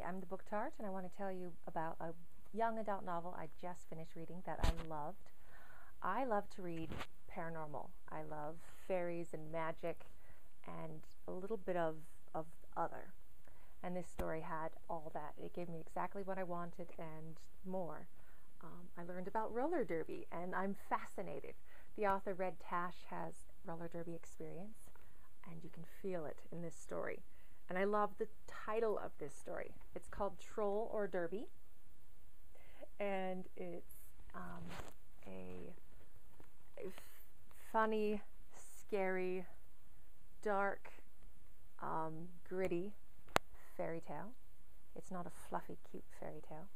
I'm the Book Tart, and I want to tell you about a young adult novel I just finished reading that I loved. I love to read paranormal. I love fairies and magic and a little bit of other. And this story had all that. It gave me exactly what I wanted and more. I learned about roller derby, and I'm fascinated. The author Red Tash has roller derby experience, and you can feel it in this story. And I love the title of this story. It's called Troll or Derby, and it's a funny, scary, dark, gritty fairy tale. It's not a fluffy, cute fairy tale.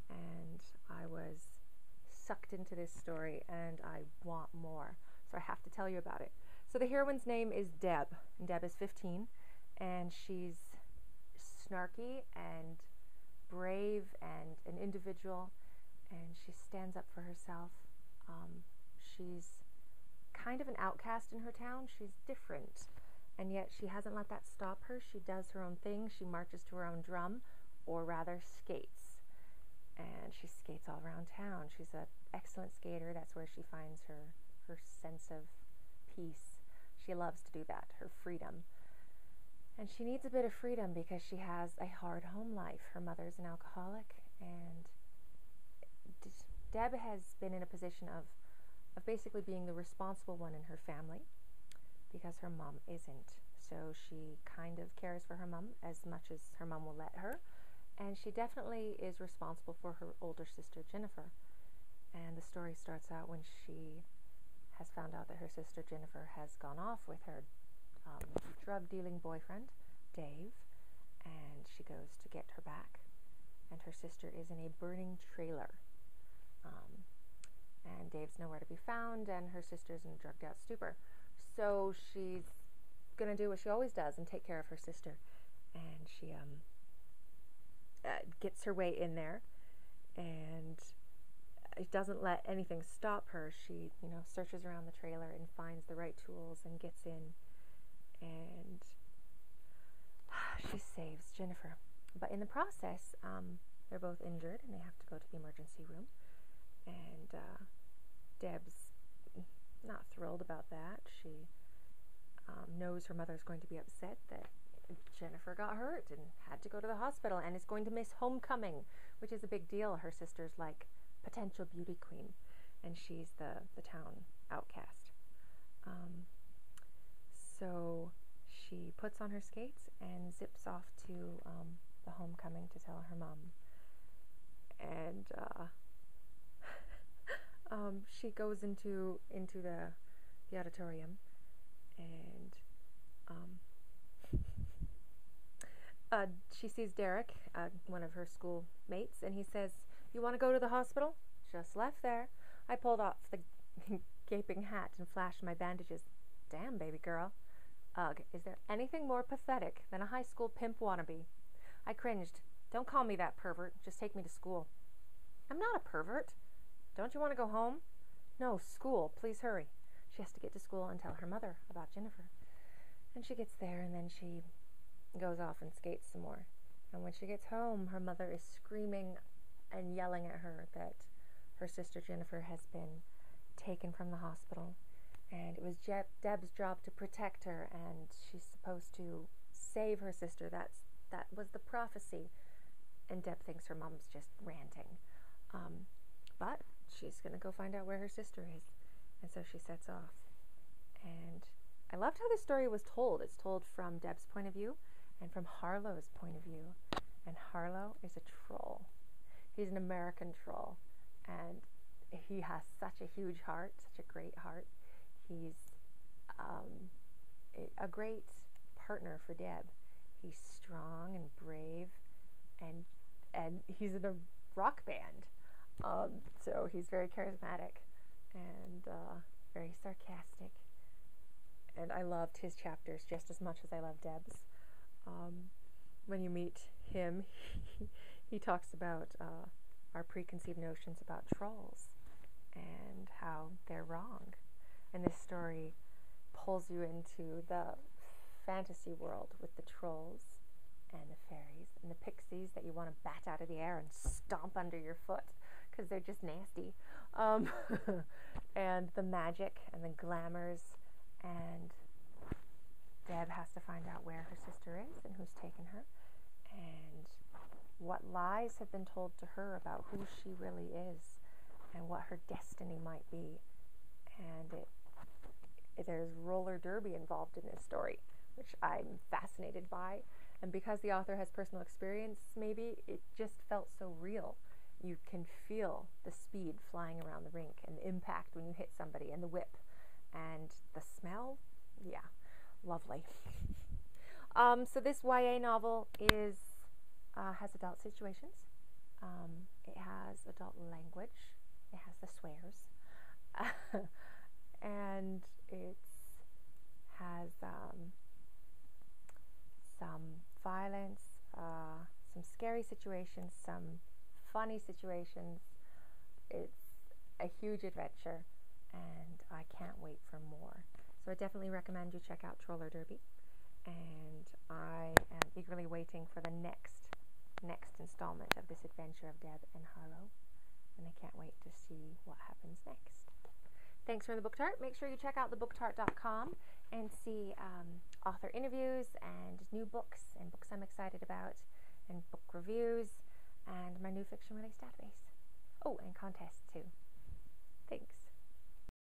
And I was sucked into this story, and I want more. So I have to tell you about it. So the heroine's name is Deb, and Deb is 15, and she's snarky and brave and an individual, and she stands up for herself. She's kind of an outcast in her town. She's different, and yet she hasn't let that stop her. She does her own thing. She marches to her own drum, or rather skates, and she skates all around town. She's an excellent skater. That's where she finds her sense of peace. She loves to do that, her freedom. And she needs a bit of freedom because she has a hard home life. Her mother's an alcoholic, and Deb has been in a position of basically being the responsible one in her family because her mom isn't. So she kind of cares for her mom as much as her mom will let her, and she definitely is responsible for her older sister Jennifer. And the story starts out when she has found out that her sister Jennifer has gone off with her drug-dealing boyfriend, Dave, and she goes to get her back. And her sister is in a burning trailer. And Dave's nowhere to be found, and her sister's in a drugged-out stupor. So she's going to do what she always does and take care of her sister. And she gets her way in there, and it doesn't let anything stop her. She, searches around the trailer and finds the right tools and gets in, and she saves Jennifer. But in the process, they're both injured, and they have to go to the emergency room. And Deb's not thrilled about that. She knows her mother's going to be upset that Jennifer got hurt and had to go to the hospital and is going to miss homecoming, which is a big deal. Her sister's like potential beauty queen, and she's the town outcast. So she puts on her skates and zips off to the homecoming to tell her mom. And she goes into the auditorium, and she sees Derek, one of her school mates, and he says, "You want to go to the hospital?" "Just left there." I pulled off the gaping hat and flashed my bandages. "Damn, baby girl. Ugh, is there anything more pathetic than a high school pimp wannabe?" I cringed. "Don't call me that, pervert. Just take me to school." "I'm not a pervert." "Don't you want to go home?" "No, school. Please hurry." She has to get to school and tell her mother about Jennifer. And she gets there, and then she goes off and skates some more. And when she gets home, her mother is screaming and yelling at her that her sister Jennifer has been taken from the hospital, and it was Deb's job to protect her, and she's supposed to save her sister. That was the prophecy. And Deb thinks her mom's just ranting. But she's going to go find out where her sister is. And so she sets off. And I loved how this story was told. It's told from Deb's point of view and from Harlow's point of view. And Harlow is a troll. He's an American troll. And he has such a huge heart, such a great heart. He's a great partner for Deb. He's strong and brave, and he's in a rock band. So he's very charismatic and very sarcastic. And I loved his chapters just as much as I loved Deb's. When you meet him, he talks about our preconceived notions about trolls and how they're wrong. And this story pulls you into the fantasy world with the trolls and the fairies and the pixies that you want to bat out of the air and stomp under your foot because they're just nasty. And the magic and the glamours, and Deb has to find out where her sister is and who's taken her, and what lies have been told to her about who she really is and what her destiny might be. And there's roller derby involved in this story, which I'm fascinated by. And because the author has personal experience, maybe it just felt so real. You can feel the speed flying around the rink and the impact when you hit somebody, and the whip and the smell. Yeah, lovely. So this YA novel has adult situations. It has adult language. It has the swears. And it has some violence, some scary situations, some funny situations. It's a huge adventure, and I can't wait for more. So I definitely recommend you check out Roller Derby, and I am eagerly waiting for the next installment of this adventure of Deb and Harlow, and I can't wait to see what happens next. Thanks for the Book Tart. Make sure you check out thebooktart.com and see author interviews and new books and books I'm excited about and book reviews and my new fiction release database. Oh, and contests too. Thanks.